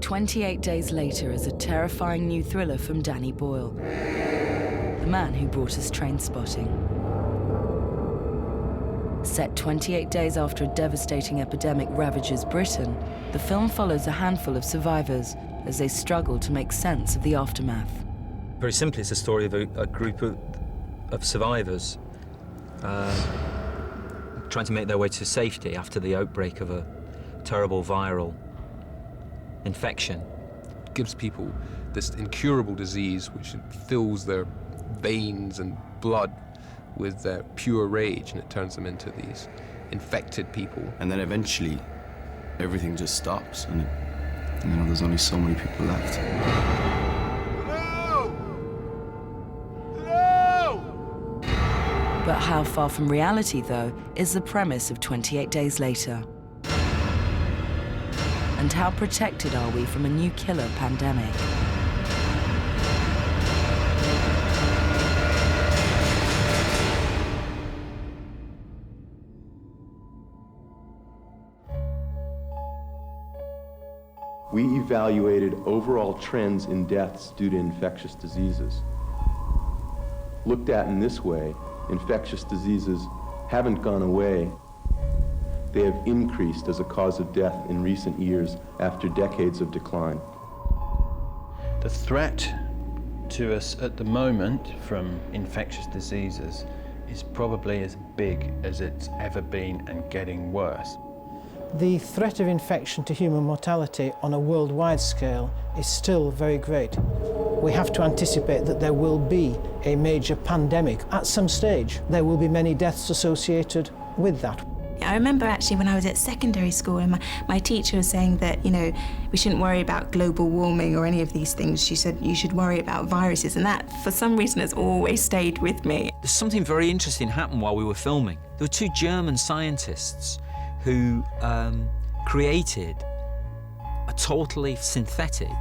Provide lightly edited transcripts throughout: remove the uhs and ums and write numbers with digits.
28 Days Later is a terrifying new thriller from Danny Boyle, the man who brought us Trainspotting. Set 28 days after a devastating epidemic ravages Britain, the film follows a handful of survivors as they struggle to make sense of the aftermath. Very simply, it's a story of a group of survivors trying to make their way to safety after the outbreak of a terrible viral infection. It gives people this incurable disease which fills their veins and blood with pure rage, and it turns them into these infected people. And then eventually, everything just stops, and there's only so many people left. No! No! But how far from reality, though, is the premise of 28 Days Later? And how protected are we from a new killer pandemic? We evaluated overall trends in deaths due to infectious diseases. Looked at in this way, infectious diseases haven't gone away. They have increased as a cause of death in recent years after decades of decline. The threat to us at the moment from infectious diseases is probably as big as it's ever been and getting worse. The threat of infection to human mortality on a worldwide scale is still very great. We have to anticipate that there will be a major pandemic at some stage. There will be many deaths associated with that. I remember actually when I was at secondary school and my teacher was saying that, we shouldn't worry about global warming or any of these things. She said you should worry about viruses, and that, for some reason, has always stayed with me. There's something very interesting happened while we were filming. There were two German scientists who created a totally synthetic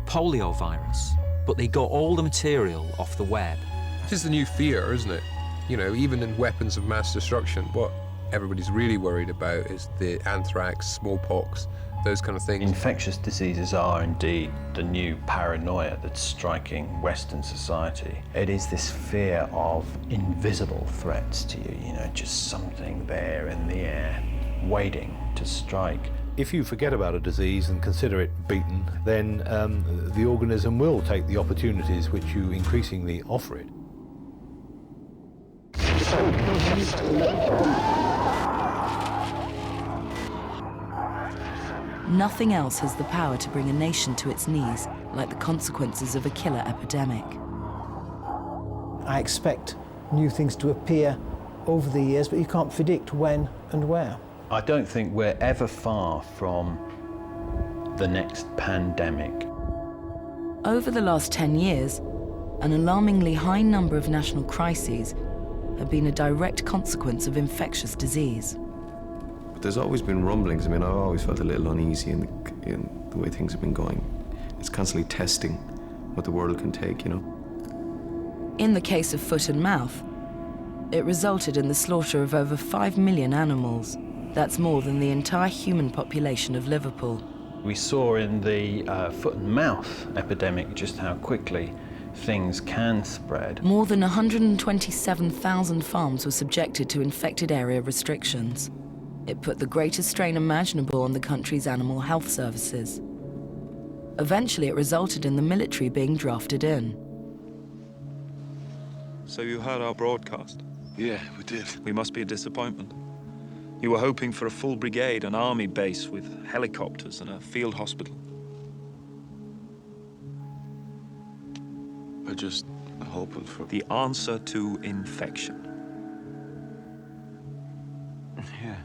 polio virus, but they got all the material off the web. This is the new fear, isn't it? Even in weapons of mass destruction, what everybody's really worried about is the anthrax, smallpox, those kind of things. Infectious diseases are indeed the new paranoia that's striking Western society. It is this fear of invisible threats to you, just something there in the air, waiting to strike. If you forget about a disease and consider it beaten, then the organism will take the opportunities which you increasingly offer it. Nothing else has the power to bring a nation to its knees like the consequences of a killer epidemic. I expect new things to appear over the years, but you can't predict when and where. I don't think we're ever far from the next pandemic. Over the last 10 years, an alarmingly high number of national crises have been a direct consequence of infectious disease. But there's always been rumblings. I've always felt a little uneasy in the way things have been going. It's constantly testing what the world can take, In the case of foot and mouth, it resulted in the slaughter of over 5 million animals. That's more than the entire human population of Liverpool. We saw in the foot and mouth epidemic just how quickly things can spread. More than 127,000 farms were subjected to infected area restrictions. It put the greatest strain imaginable on the country's animal health services. Eventually, it resulted in the military being drafted in. So you heard our broadcast? Yeah, we did. We must be a disappointment. You were hoping for a full brigade, an army base with helicopters and a field hospital. We're just hoping for... The answer to infection. Yeah.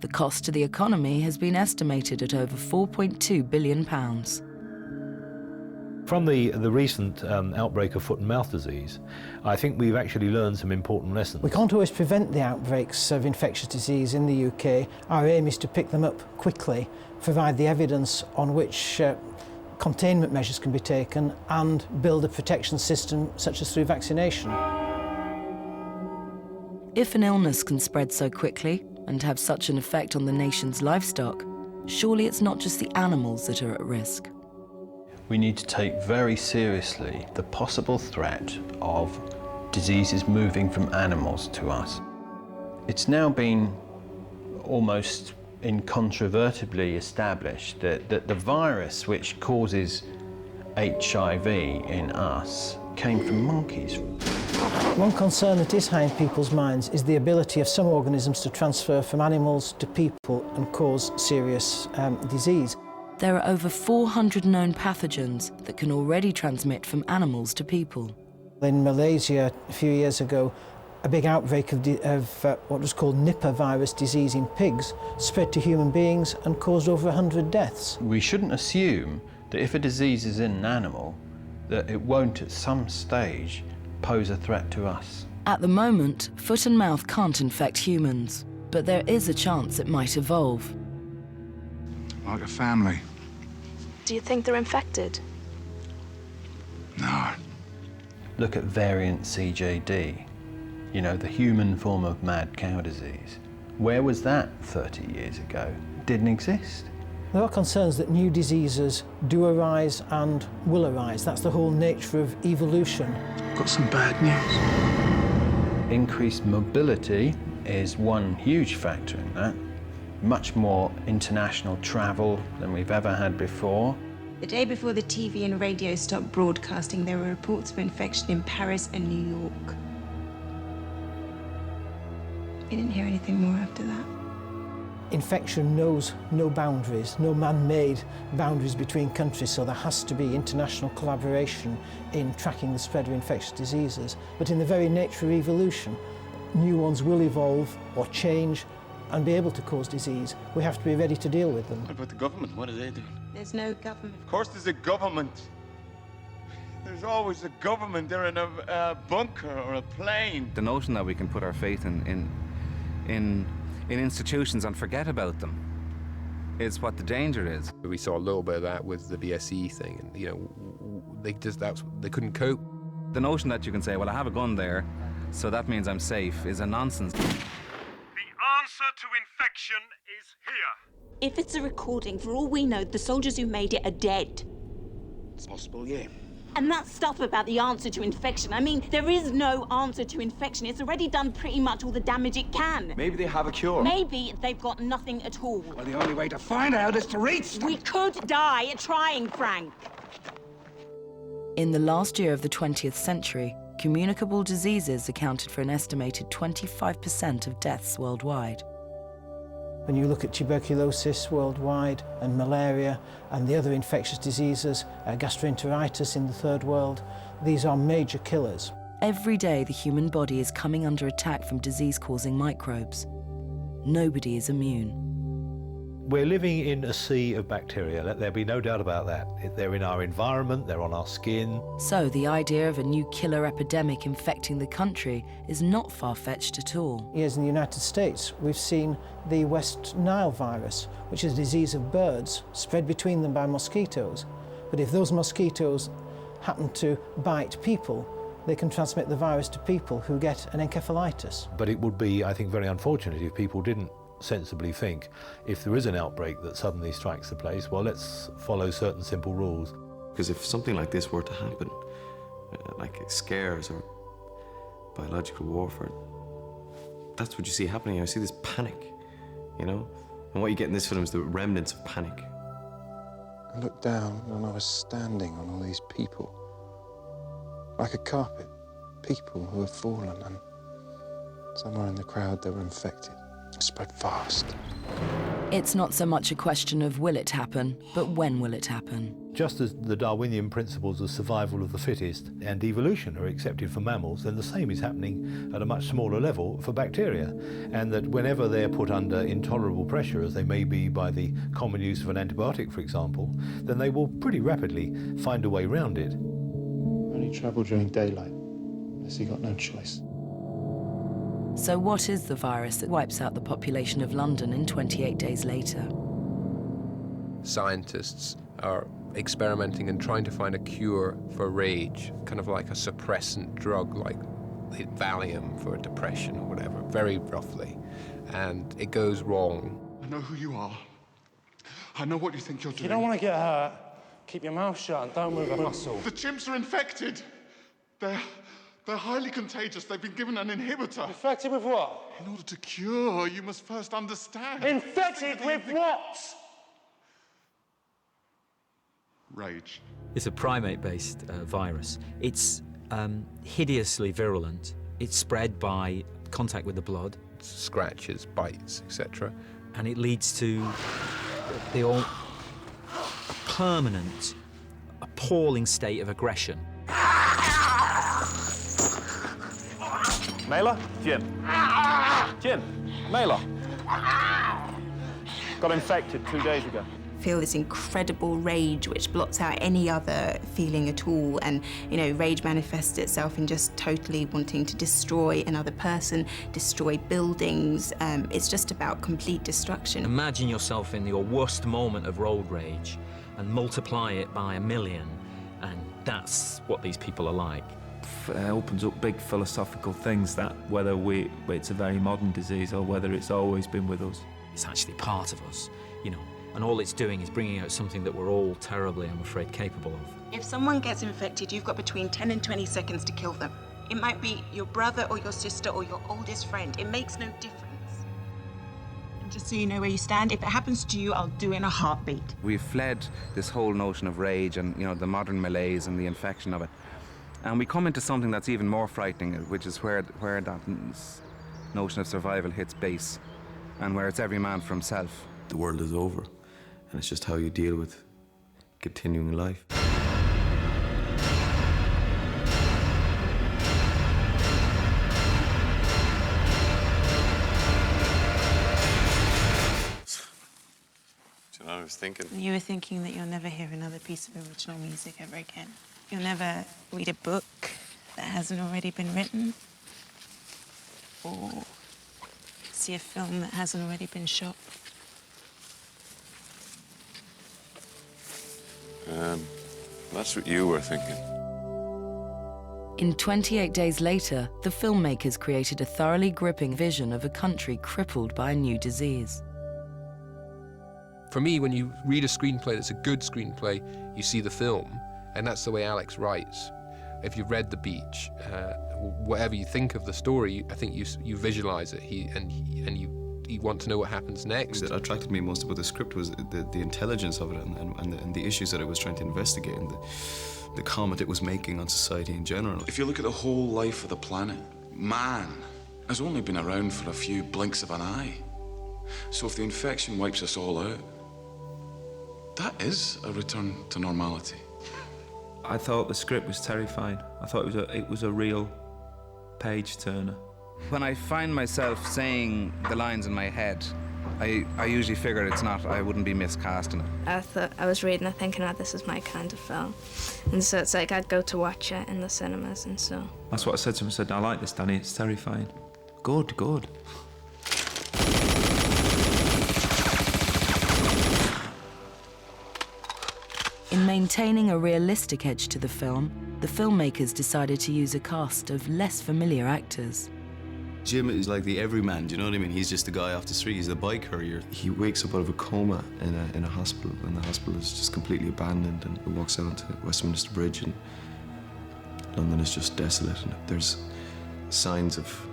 The cost to the economy has been estimated at over £4.2 billion. From the recent outbreak of foot and mouth disease, I think we've actually learned some important lessons. We can't always prevent the outbreaks of infectious disease in the UK. Our aim is to pick them up quickly, provide the evidence on which containment measures can be taken, and build a protection system such as through vaccination. If an illness can spread so quickly and have such an effect on the nation's livestock, surely it's not just the animals that are at risk. We need to take very seriously the possible threat of diseases moving from animals to us. It's now been almost incontrovertibly established that the virus which causes HIV in us came from monkeys. One concern that is high in people's minds is the ability of some organisms to transfer from animals to people and cause serious disease. There are over 400 known pathogens that can already transmit from animals to people. In Malaysia, a few years ago, a big outbreak of what was called Nipah virus disease in pigs spread to human beings and caused over 100 deaths. We shouldn't assume that if a disease is in an animal, that it won't at some stage pose a threat to us. At the moment, foot and mouth can't infect humans, but there is a chance it might evolve. Like a family. Do you think they're infected? No. Look at variant CJD, you know, the human form of mad cow disease. Where was that 30 years ago? It didn't exist. There are concerns that new diseases do arise and will arise. That's the whole nature of evolution. Got some bad news. Increased mobility is one huge factor in that. Much more international travel than we've ever had before. The day before the TV and radio stopped broadcasting, there were reports of infection in Paris and New York. You didn't hear anything more after that. Infection knows no boundaries, no man-made boundaries between countries, so there has to be international collaboration in tracking the spread of infectious diseases. But in the very nature of evolution, new ones will evolve or change and be able to cause disease. We have to be ready to deal with them. What about the government? What are they doing? There's no government. Of course there's a government. There's always a government. They're in a bunker or a plane. The notion that we can put our faith in institutions and forget about them is what the danger is. We saw a little bit of that with the BSE thing, and you know, they couldn't cope. The notion that you can say, well, I have a gun there, so that means I'm safe, is a nonsense. The answer to infection is here. If it's a recording, for all we know, the soldiers who made it are dead. It's possible, yeah. And that stuff about the answer to infection, I mean, there is no answer to infection. It's already done pretty much all the damage it can. Maybe they have a cure. Maybe they've got nothing at all. Well, the only way to find out is to reach them. We could die trying, Frank. In the last year of the 20th century, communicable diseases accounted for an estimated 25% of deaths worldwide. When you look at tuberculosis worldwide and malaria and the other infectious diseases, gastroenteritis in the third world, these are major killers. Every day the human body is coming under attack from disease-causing microbes. Nobody is immune. We're living in a sea of bacteria, let there be no doubt about that. They're in our environment, they're on our skin. So the idea of a new killer epidemic infecting the country is not far-fetched at all. Yes, in the United States, we've seen the West Nile virus, which is a disease of birds spread between them by mosquitoes. But if those mosquitoes happen to bite people, they can transmit the virus to people who get an encephalitis. But it would be, I think, very unfortunate if people didn't sensibly think, if there is an outbreak that suddenly strikes the place, well, let's follow certain simple rules. Because if something like this were to happen, like scares or biological warfare, that's what you see happening. I see this panic, you know? And what you get in this film is the remnants of panic. I looked down and I was standing on all these people, like a carpet, people who had fallen, and somewhere in the crowd they were infected. It spread fast. It's not so much a question of will it happen, but when will it happen? Just as the Darwinian principles of survival of the fittest and evolution are accepted for mammals, then the same is happening at a much smaller level for bacteria. And that whenever they're put under intolerable pressure, as they may be by the common use of an antibiotic, for example, then they will pretty rapidly find a way round it. Only travel during daylight, unless you got no choice. So what is the virus that wipes out the population of London in 28 days later? Scientists are experimenting and trying to find a cure for rage, kind of like a suppressant drug, like Valium for depression or whatever, very roughly. And it goes wrong. I know who you are. I know what you think you're doing. You don't want to get hurt. Keep your mouth shut and don't move a muscle. The chimps are infected. They're highly contagious. They've been given an inhibitor. Infected with what? In order to cure, you must first understand. Infected with what? Rage. It's a primate-based virus. It's hideously virulent. It's spread by contact with the blood. Scratches, bites, etc. And it leads to a permanent, appalling state of aggression. Mailer? Jim. Jim, Mailer. Got infected 2 days ago. Feel this incredible rage which blots out any other feeling at all, and rage manifests itself in just totally wanting to destroy another person, destroy buildings. It's just about complete destruction. Imagine yourself in your worst moment of road rage and multiply it by 1,000,000, and that's what these people are like. Opens up big philosophical things, that whether it's a very modern disease or whether it's always been with us. It's actually part of us, and all it's doing is bringing out something that we're all terribly, I'm afraid, capable of. If someone gets infected, you've got between 10 and 20 seconds to kill them. It might be your brother or your sister or your oldest friend. It makes no difference. And just so you know where you stand, if it happens to you, I'll do it in a heartbeat. We've fled this whole notion of rage and the modern malaise and the infection of it. And we come into something that's even more frightening, which is where that notion of survival hits base, and where it's every man for himself. The world is over, and it's just how you deal with continuing life. Do you know what I was thinking? You were thinking that you'll never hear another piece of original music ever again. You'll never read a book that hasn't already been written, or see a film that hasn't already been shot. That's what you were thinking. In 28 days later, the filmmakers created a thoroughly gripping vision of a country crippled by a new disease. For me, when you read a screenplay that's a good screenplay, you see the film, and that's the way Alex writes. If you've read The Beach, whatever you think of the story, I think you visualize it, you want to know what happens next. What attracted me most about the script was the intelligence of it and the issues that it was trying to investigate and the comment it was making on society in general. If you look at the whole life of the planet, man has only been around for a few blinks of an eye. So if the infection wipes us all out, that is a return to normality. I thought the script was terrifying. I thought it was a real page turner. When I find myself saying the lines in my head, I usually figure I wouldn't be miscasting it. I was reading it thinking, this is my kind of film. And so it's like I'd go to watch it in the cinemas and so. That's what I said to him. I said, I like this, Danny, it's terrifying. Good. In maintaining a realistic edge to the film, the filmmakers decided to use a cast of less familiar actors. Jim is like the everyman, do you know what I mean? He's just the guy off the street, he's the bike courier. He wakes up out of a coma in a hospital, and the hospital is just completely abandoned, and he walks out onto Westminster Bridge, and London is just desolate, and there's signs of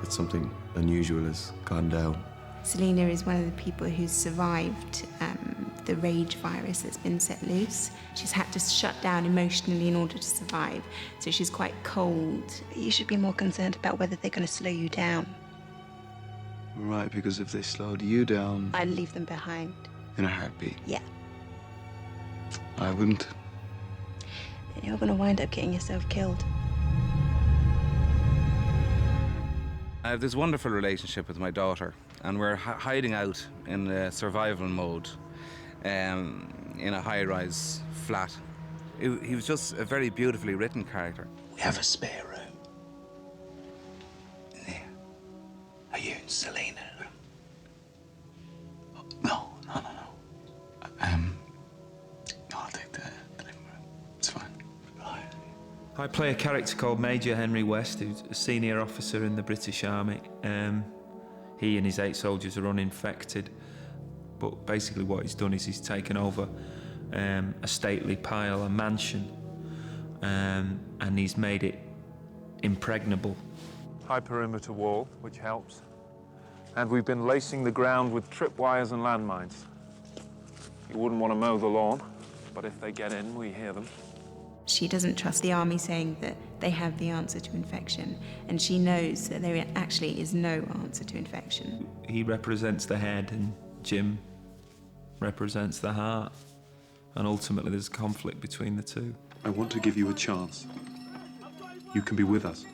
that something unusual has gone down. Selena is one of the people who's survived the rage virus that's been set loose. She's had to shut down emotionally in order to survive, so she's quite cold. You should be more concerned about whether they're going to slow you down. Right, because if they slowed you down... I'd leave them behind. In a heartbeat? Yeah. I wouldn't. Then you're going to wind up getting yourself killed. I have this wonderful relationship with my daughter, and we're hiding out in a survival mode in a high-rise flat. He was just a very beautifully written character. We have a spare room. In there. Are you and Selena? No. No, I'll take the living room. It's fine. Right. I play a character called Major Henry West, who's a senior officer in the British Army. He and his 8 soldiers are uninfected. But basically what he's done is he's taken over a stately pile, a mansion, and he's made it impregnable. High perimeter wall, which helps. And we've been lacing the ground with tripwires and landmines. You wouldn't want to mow the lawn, but if they get in, we hear them. She doesn't trust the army saying that they have the answer to infection, and she knows that there actually is no answer to infection. He represents the head and Jim represents the heart, and ultimately there's conflict between the two. I want to give you a chance. You can be with us.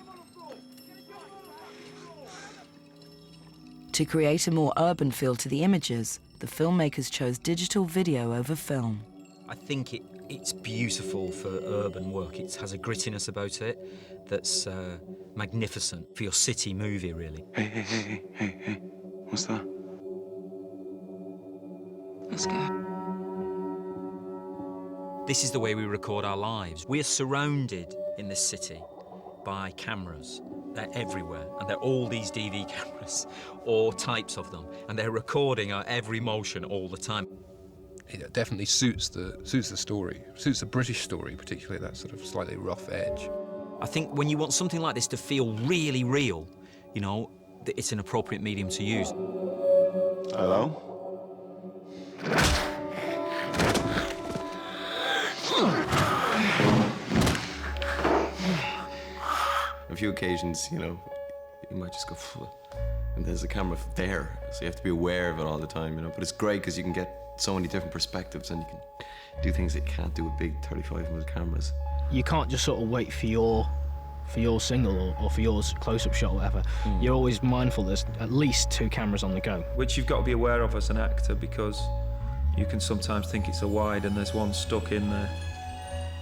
To create a more urban feel to the images, the filmmakers chose digital video over film. I think it's beautiful for urban work. It has a grittiness about it that's magnificent for your city movie, really. Hey. What's that? Let's go. This is the way we record our lives. We are surrounded in this city by cameras. They're everywhere, and they're all these DV cameras, all types of them, and they're recording our every motion all the time. It definitely suits the story, suits the British story, particularly that sort of slightly rough edge. I think when you want something like this to feel really real, you know, it's an appropriate medium to use. Hello? A few occasions, you know, you might just go, phew, and there's a camera there, so you have to be aware of it all the time, you know. But it's great because you can get so many different perspectives and you can do things that you can't do with big 35mm cameras. You can't just sort of wait for your single or for your close-up shot or whatever. You're always mindful there's at least 2 cameras on the go. Which you've got to be aware of as an actor, because you can sometimes think it's a wide and there's one stuck in there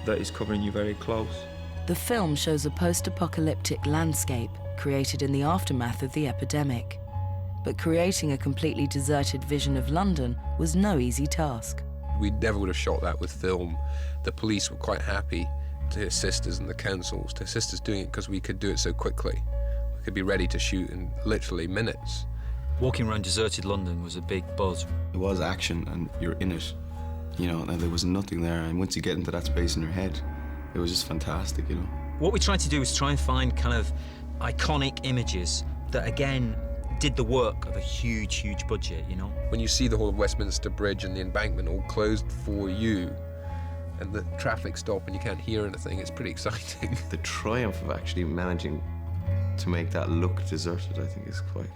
that is covering you very close. The film shows a post-apocalyptic landscape created in the aftermath of the epidemic. But creating a completely deserted vision of London was no easy task. We never would have shot that with film. The police were quite happy to assist us, and the councils to assist us doing it because we could do it so quickly. We could be ready to shoot in literally minutes. Walking around deserted London was a big buzz. It was action and you're in it, you know, and there was nothing there, and once you get into that space in your head, it was just fantastic, you know. What we tried to do was try and find kind of iconic images that, again, did the work of a huge, huge budget, you know? When you see the whole of Westminster Bridge and the embankment all closed for you, and the traffic stop and you can't hear anything, it's pretty exciting. The triumph of actually managing to make that look deserted, I think, is quite,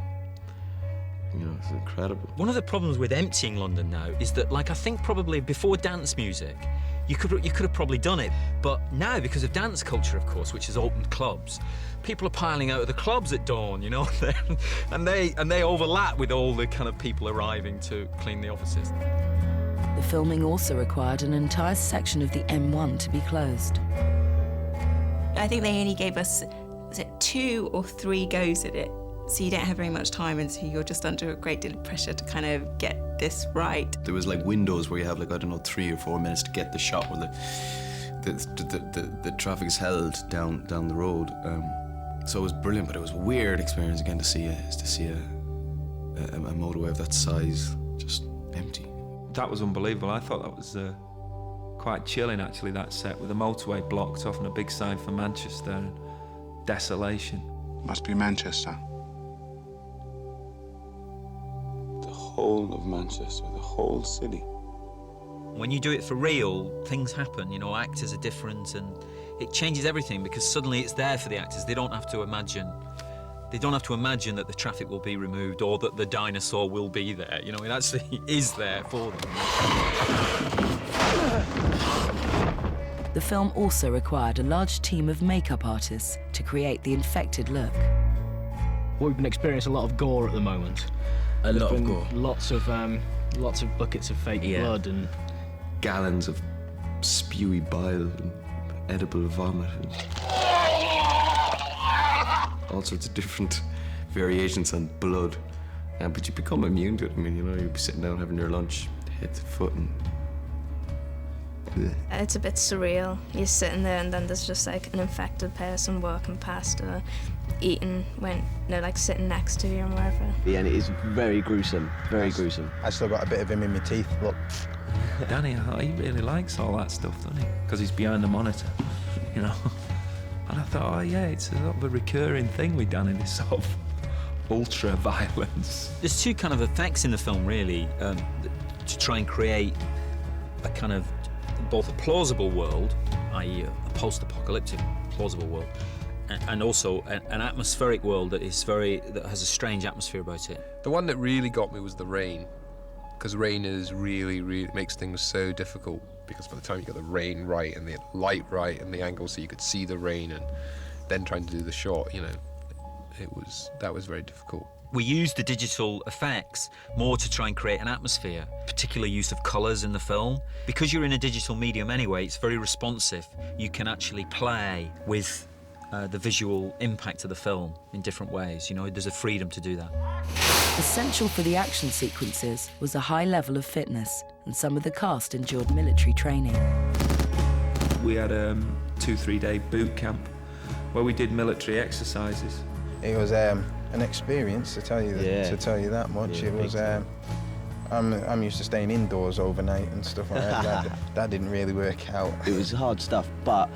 you know, it's incredible. One of the problems with emptying London now is that, like, I think probably before dance music, you could have probably done it. But now, because of dance culture, of course, which has opened clubs, people are piling out of the clubs at dawn, you know, and they overlap with all the kind of people arriving to clean the offices. The filming also required an entire section of the M1 to be closed. I think they only gave us, was it 2 or 3 goes at it? So you don't have very much time, and so you're just under a great deal of pressure to kind of get this right. There was like windows where you have, like, I don't know, 3 or 4 minutes to get the shot where the traffic's held down the road. So it was brilliant, but it was a weird experience again to see a motorway of that size just empty. That was unbelievable. I thought that was quite chilling, actually, that set, with the motorway blocked off and a big sign for Manchester and desolation. Must be Manchester. The whole of Manchester, the whole city. When you do it for real, things happen, you know, actors are different, and it changes everything because suddenly it's there for the actors. They don't have to imagine that the traffic will be removed or that the dinosaur will be there. You know, it actually is there for them. The film also required a large team of makeup artists to create the infected look. We've been experiencing a lot of gore at the moment. A lot of gore. Lots of buckets of fake blood and gallons of spewy bile and edible vomit and all sorts of different variations on blood. But you become immune to it. I mean, you know, you'll be sitting down having your lunch, head to foot, and it's a bit surreal. You're sitting there and then there's just like an infected person walking past, or eating when they're like sitting next to you and wherever. Yeah, and it is very gruesome, very gruesome. I still got a bit of him in my teeth, look. Danny, he really likes all that stuff, doesn't he? Because he's behind the monitor, you know. And I thought, oh yeah, it's a sort of a recurring thing with Danny, this sort of ultra-violence. There's two kind of effects in the film, really, to try and create a kind of both a plausible world, i.e. a post-apocalyptic plausible world, and also an atmospheric world that has a strange atmosphere about it. The one that really got me was the rain, because rain is really makes things so difficult, because by the time you got the rain right and the light right and the angle so you could see the rain, and then trying to do the shot, you know, that was very difficult. We used the digital effects more to try and create an atmosphere, particular use of colours in the film. Because you're in a digital medium anyway, it's very responsive. You can actually play with the visual impact of the film in different ways. You know, there's a freedom to do that. Essential for the action sequences was a high level of fitness, and some of the cast endured military training. We had a 2-3 day boot camp where we did military exercises. It was an experience, to tell you that much. Yeah, it was. I'm used to staying indoors overnight and stuff like that. That didn't really work out. It was hard stuff, but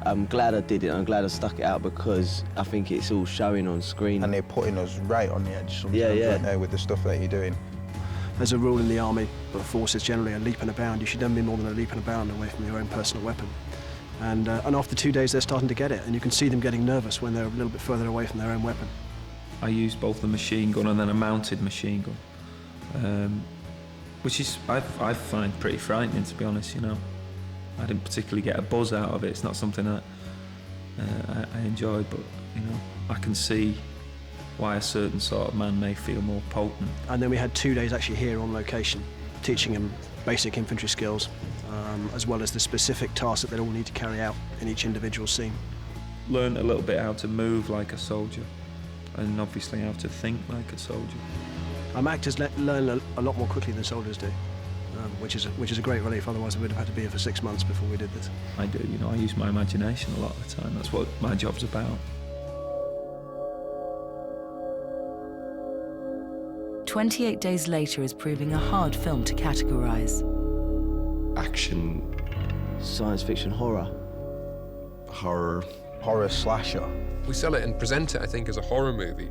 I'm glad I did it. I'm glad I stuck it out because I think it's all showing on screen. And they're putting us right on the edge sometimes, right there, with the stuff that you're doing. There's a rule in the army that forces generally a leap and a bound. You should never be more than a leap and a bound away from your own personal weapon. And after 2 days, they're starting to get it, and you can see them getting nervous when they're a little bit further away from their own weapon. I used both the machine gun and then a mounted machine gun, which is I find pretty frightening, to be honest. You know, I didn't particularly get a buzz out of it. It's not something that I enjoyed, but you know, I can see why a certain sort of man may feel more potent. And then we had 2 days actually here on location, teaching them basic infantry skills, as well as the specific tasks that they all need to carry out in each individual scene. Learned a little bit how to move like a soldier, and obviously how to think like a soldier. Actors learn a lot more quickly than soldiers do, which is a great relief. Otherwise, we would have had to be here for 6 months before we did this. I do, you know, I use my imagination a lot of the time. That's what my job's about. 28 Days Later is proving a hard film to categorise. Action. Science fiction horror. Horror. Horror slasher. We sell it and present it, I think, as a horror movie.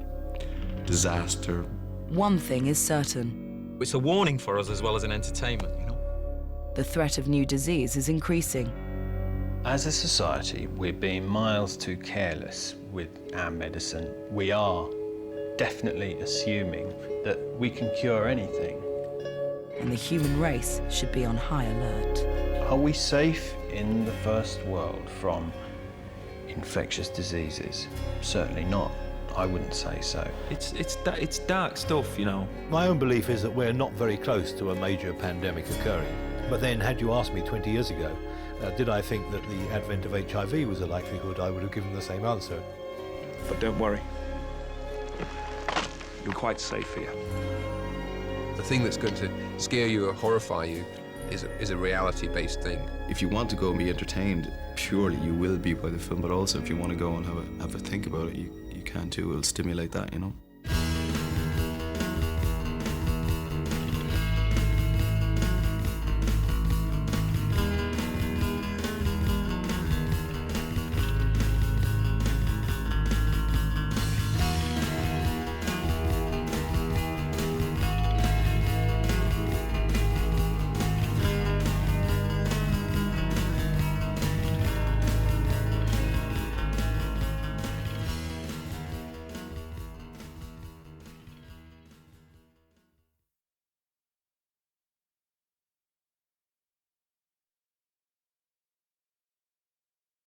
Disaster. One thing is certain. It's a warning for us as well as an entertainment, you know? The threat of new disease is increasing. As a society, we're being miles too careless with our medicine. We are definitely assuming that we can cure anything. And the human race should be on high alert. Are we safe in the first world from infectious diseases? Certainly not. I wouldn't say so. It's dark stuff, you know. My own belief is that we're not very close to a major pandemic occurring. But then, had you asked me 20 years ago, did I think that the advent of HIV was a likelihood, I would have given the same answer. But don't worry. You're quite safe here. The thing that's going to scare you or horrify you is a reality-based thing. If you want to go and be entertained, surely you will be by the film, but also if you want to go and have a think about it, you can too. It'll stimulate that, you know.